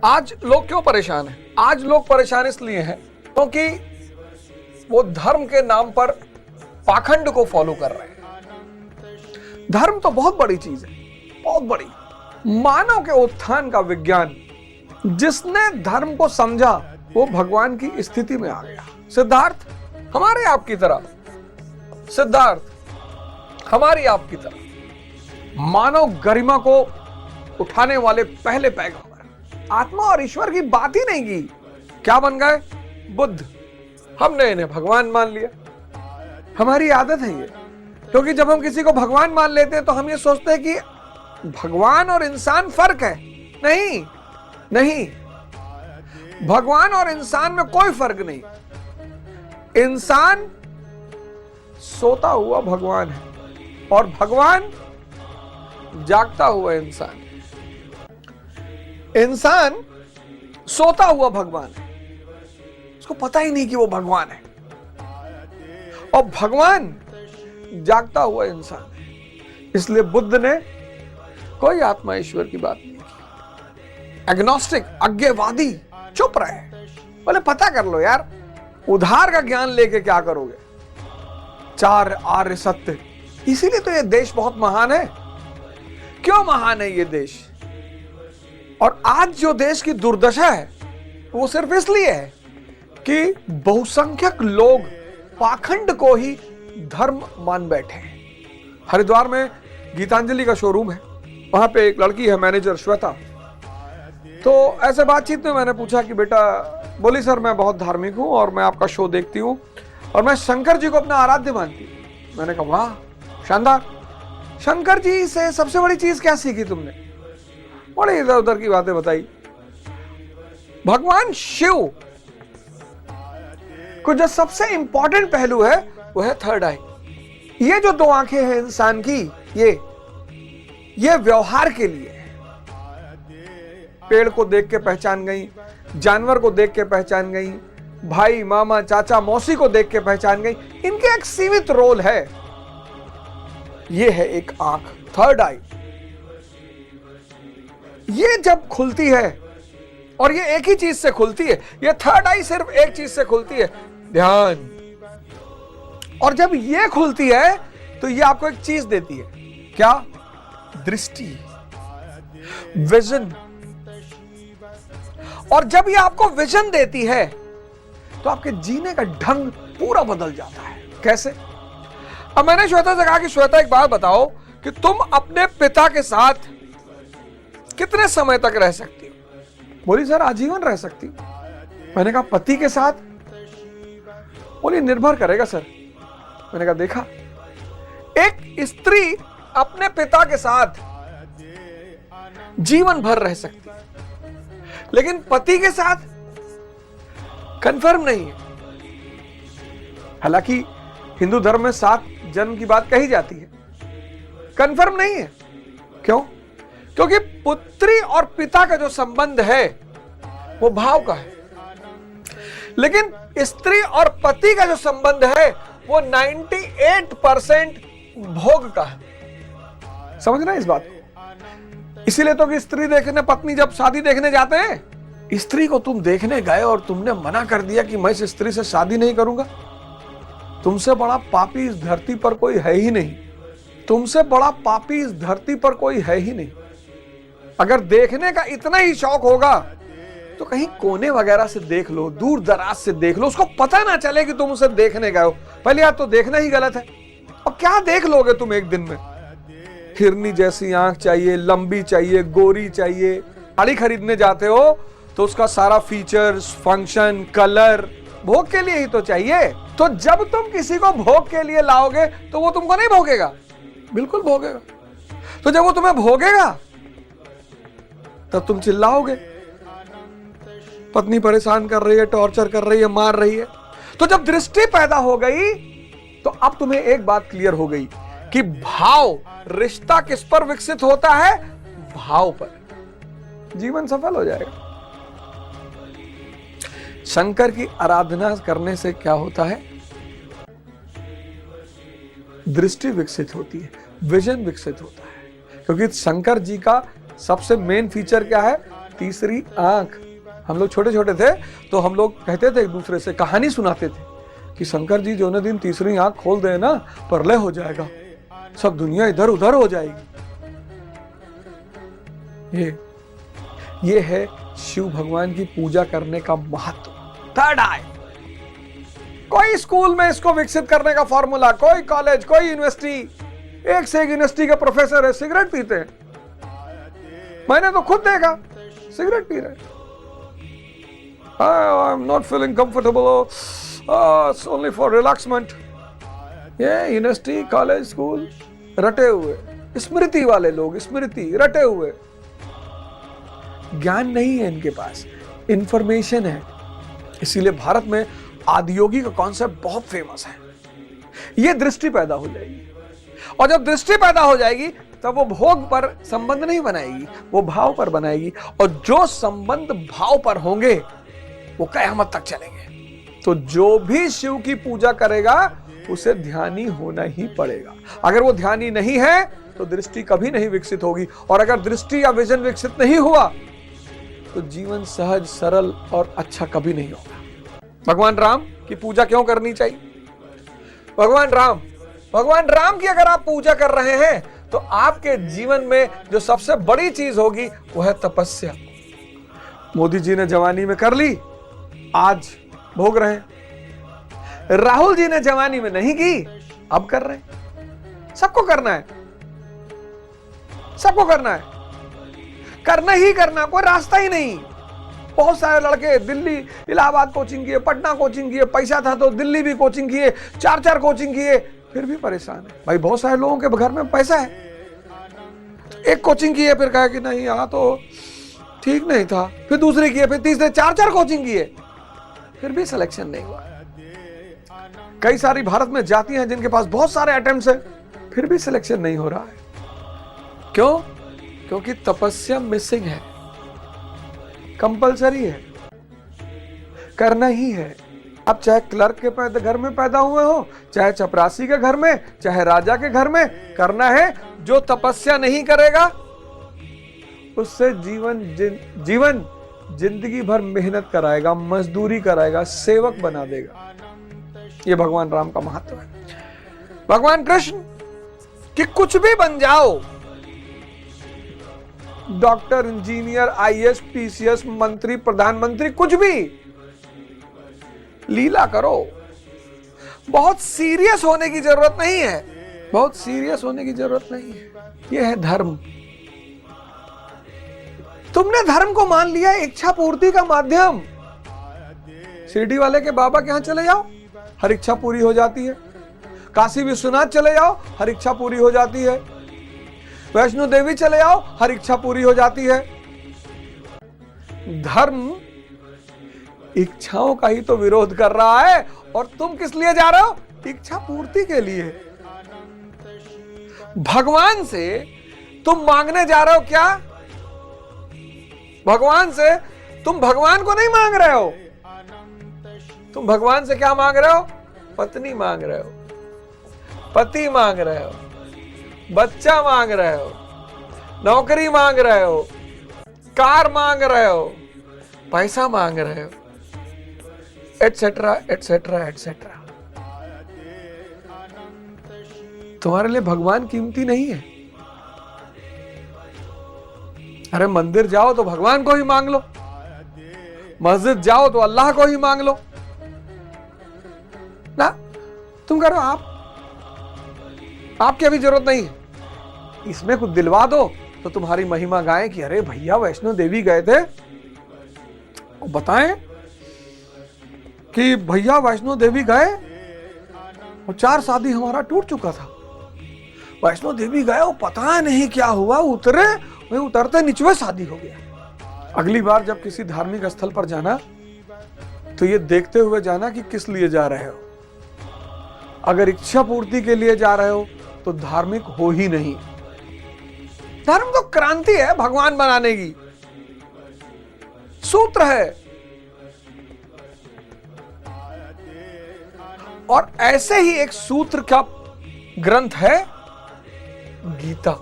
आज लोग क्यों परेशान हैं? आज लोग परेशान इसलिए हैं क्योंकि वो धर्म के नाम पर पाखंड को फॉलो कर रहे हैं। धर्म तो बहुत बड़ी चीज है, बहुत बड़ी। मानव के उत्थान का विज्ञान, जिसने धर्म को समझा वो भगवान की स्थिति में आ गया। सिद्धार्थ हमारे आपकी तरह, सिद्धार्थ हमारी आपकी तरह मानव गरिमा को उठाने वाले पहले पैगंबर। आत्मा और ईश्वर की बात ही नहीं की, क्या बन गए? बुद्ध। हमने इन्हें भगवान मान लिया। हमारी आदत है ये, क्योंकि जब हम किसी को भगवान मान लेते हैं तो हम ये सोचते हैं कि भगवान और इंसान फर्क है। नहीं नहीं, भगवान और इंसान में कोई फर्क नहीं। इंसान सोता हुआ भगवान है और भगवान जागता हुआ इंसान है। इंसान सोता हुआ भगवान है, उसको पता ही नहीं कि वो भगवान है, और भगवान जागता हुआ इंसान है। इसलिए बुद्ध ने कोई आत्मा ईश्वर की बात नहीं की। एग्नोस्टिक, अज्ञेयवादी चुप रहे। बोले पता कर लो यार, उधार का ज्ञान लेके क्या करोगे? चार आर्य सत्य। इसीलिए तो ये देश बहुत महान है। क्यों महान है ये देश? और आज जो देश की दुर्दशा है वो सिर्फ इसलिए है कि बहुसंख्यक लोग पाखंड को ही धर्म मान बैठे हैं। हरिद्वार में गीतांजलि का शोरूम है, वहां पे एक लड़की है मैनेजर श्वेता। तो ऐसे बातचीत में मैंने पूछा कि बेटा, बोली सर मैं बहुत धार्मिक हूं और मैं आपका शो देखती हूं और मैं शंकर जी को अपना आराध्य मानती हूं। मैंने कहा वाह शानदार, शंकर जी से सबसे बड़ी चीज क्या सीखी तुमने? बड़े इधर उधर की बातें बताई। भगवान शिव को जो सबसे इंपॉर्टेंट पहलू है वो है थर्ड आई। ये जो दो आंखें हैं इंसान की, ये व्यवहार के लिए है। पेड़ को देख के पहचान गई, जानवर को देख के पहचान गई, भाई मामा चाचा मौसी को देख के पहचान गई। इनके एक सीमित रोल है। ये है एक आंख, थर्ड आई। ये जब खुलती है, और ये एक ही चीज से खुलती है, ये थर्ड आई सिर्फ एक चीज से खुलती है, ध्यान। और जब ये खुलती है तो ये आपको एक चीज देती है, क्या? दृष्टि, विजन। और जब ये आपको विजन देती है तो आपके जीने का ढंग पूरा बदल जाता है। कैसे? अब मैंने श्वेता से कहा कि श्वेता एक बात बताओ कि तुम अपने पिता के साथ कितने समय तक रह सकती हो? बोली सर आजीवन रह सकती। मैंने कहा पति के साथ? बोली निर्भर करेगा सर। मैंने कहा देखा, एक स्त्री अपने पिता के साथ जीवन भर रह सकती, लेकिन पति के साथ कंफर्म नहीं है। हालांकि हिंदू धर्म में 7 जन्म की बात कही जाती है, कंफर्म नहीं है। क्यों? क्योंकि पुत्री और पिता का जो संबंध है वो भाव का है, लेकिन स्त्री और पति का जो संबंध है वो 98% भोग का है। समझना इस बात को। इसीलिए तो कि स्त्री देखने, पत्नी जब शादी देखने जाते हैं, स्त्री को तुम देखने गए और तुमने मना कर दिया कि मैं इस स्त्री से शादी नहीं करूंगा, तुमसे बड़ा पापी इस धरती पर कोई है ही नहीं। तुमसे बड़ा पापी इस धरती पर कोई है ही नहीं। अगर देखने का इतना ही शौक होगा तो कहीं कोने वगैरह से देख लो, दूर दराज से देख लो, उसको पता ना चले कि तुम उसे देखने गए हो। पहले यार तो देखना ही गलत है। और क्या देख लोगे तुम एक दिन में? हिरनी जैसी आंख चाहिए, लंबी चाहिए, गोरी चाहिए। गाड़ी खरीदने जाते हो तो उसका सारा फीचर्स, फंक्शन, कलर भोग के लिए ही तो चाहिए। तो जब तुम किसी को भोग के लिए लाओगे तो वो तुमको नहीं भोगेगा? बिल्कुल भोगेगा। तो जब वो तुम्हें भोगेगा तब तुम चिल्लाओगे, पत्नी परेशान कर रही है, टॉर्चर कर रही है, मार रही है। तो जब दृष्टि पैदा हो गई तो अब तुम्हें एक बात क्लियर हो गई कि भाव, रिश्ता किस पर विकसित होता है? भाव पर। जीवन सफल हो जाएगा। शंकर की आराधना करने से क्या होता है? दृष्टि विकसित होती है, विजन विकसित होता है। क्योंकि शंकर जी का सबसे मेन फीचर क्या है? तीसरी आंख। हम लोग छोटे छोटे थे तो हम लोग कहते थे एक दूसरे से, कहानी सुनाते थे कि शंकर जी जो न दिन तीसरी आंख खोल दे ना, प्रलय हो जाएगा, सब दुनिया इधर उधर हो जाएगी। ये है शिव भगवान की पूजा करने का महत्व। थर्ड आई, कोई स्कूल में इसको विकसित करने का फॉर्मूला, कोई कॉलेज, कोई यूनिवर्सिटी, एक से एक यूनिवर्सिटी के प्रोफेसर है, सिगरेट पीते हैं। मैंने तो खुद देखा, सिगरेट पी रहे। I'm not feeling comfortable. It's only for relaxment. ये यूनिवर्सिटी, कॉलेज, स्कूल रटे हुए, स्मृति वाले लोग, स्मृति रटे हुए। ज्ञान नहीं है इनके पास, इंफॉर्मेशन है। इसीलिए भारत में आदियोगी का कॉन्सेप्ट बहुत फेमस है। ये दृष्टि पैदा हो जाएगी, और जब दृष्टि पैदा हो जाएगी तब वो भोग पर संबंध नहीं बनाएगी, वो भाव पर बनाएगी। और जो संबंध भाव पर होंगे वो कयामत तक चलेंगे। तो जो भी शिव की पूजा करेगा उसे ध्यानी होना ही पड़ेगा। अगर वो ध्यानी नहीं है तो दृष्टि कभी नहीं विकसित होगी, और अगर दृष्टि या विजन विकसित नहीं हुआ तो जीवन सहज, सरल और अच्छा कभी नहीं होगा। भगवान राम की पूजा क्यों करनी चाहिए? भगवान राम की अगर आप पूजा कर रहे हैं तो आपके जीवन में जो सबसे बड़ी चीज होगी वो है तपस्या। मोदी जी ने जवानी में कर ली, आज भोग रहे हैं। राहुल जी ने जवानी में नहीं की, अब कर रहे हैं। सबको करना है, सबको करना है, करना ही करना, कोई रास्ता ही नहीं। बहुत सारे लड़के दिल्ली, इलाहाबाद कोचिंग किए, पटना कोचिंग किए, पैसा था तो दिल्ली भी कोचिंग किए, 4 कोचिंग किए, फिर भी परेशान है। भाई बहुत सारे लोगों के घर में पैसा है, एक कोचिंग किए, फिर कहा कि नहीं यहाँ तो ठीक नहीं था, फिर दूसरे किए, फिर तीसरे, 4 कोचिंग किए, फिर भी सिलेक्शन नहीं हुआ। कई सारी भारत में जातियां हैं जिनके पास बहुत सारे अटेम्प्ट्स हैं, फिर भी सिलेक्शन नहीं हो रहा है। क्यों? क्योंकि तपस्या मिसिंग है। कंपलसरी है, करना ही है। अब चाहे क्लर्क के घर में पैदा हुए हो, चाहे चपरासी के घर में, चाहे राजा के घर में, करना है। जो तपस्या नहीं करेगा उससे जीवन जिंदगी भर मेहनत कराएगा, मजदूरी कराएगा, सेवक बना देगा। ये भगवान राम का महत्व है। भगवान कृष्ण कि कुछ भी बन जाओ, डॉक्टर, इंजीनियर, आईएएस, पीसीएस, मंत्री, प्रधानमंत्री, कुछ भी, लीला करो। बहुत सीरियस होने की जरूरत नहीं है, बहुत सीरियस होने की जरूरत नहीं है। यह है धर्म। तुमने धर्म को मान लिया इच्छा पूर्ति का माध्यम। शिरडी वाले के बाबा के यहां चले जाओ, हर इच्छा पूरी हो जाती है। काशी विश्वनाथ चले जाओ, हर इच्छा पूरी हो जाती है। वैष्णो देवी चले जाओ, हर इच्छा पूरी हो जाती है। धर्म इच्छाओं का ही तो विरोध कर रहा है, और तुम किस लिए जा रहे हो? इच्छा पूर्ति के लिए। भगवान से तुम मांगने जा रहे हो क्या? भगवान से तुम भगवान को नहीं मांग रहे हो। तुम भगवान से क्या मांग रहे हो? पत्नी मांग रहे हो, पति मांग रहे हो, बच्चा मांग रहे हो, नौकरी मांग रहे हो, कार मांग रहे हो, पैसा मांग रहे हो, एटसेट्रा एटसेट्रा एटसेट्रा। तुम्हारे लिए भगवान कीमती नहीं है। अरे मंदिर जाओ तो भगवान को ही मांग लो, मस्जिद जाओ तो अल्लाह को ही मांग लो ना। तुम करो, आपकी अभी जरूरत नहीं है, इसमें कुछ दिलवा दो तो तुम्हारी महिमा गाएं कि अरे भैया वैष्णो देवी गए थे, बताएं कि भैया वैष्णो देवी गए और 4 शादी हमारा टूट चुका था। वैष्णो देवी गए और पता नहीं क्या हुआ, उतरे, वहीं उतरते निचवे शादी हो गया। अगली बार जब किसी धार्मिक स्थल पर जाना तो ये देखते हुए जाना कि किस लिए जा रहे हो। अगर इच्छा पूर्ति के लिए जा रहे हो तो धार्मिक हो ही नहीं। धर्म तो क्रांति है भगवान बनाने की, सूत्र है। और ऐसे ही एक सूत्र का ग्रंथ है गीता।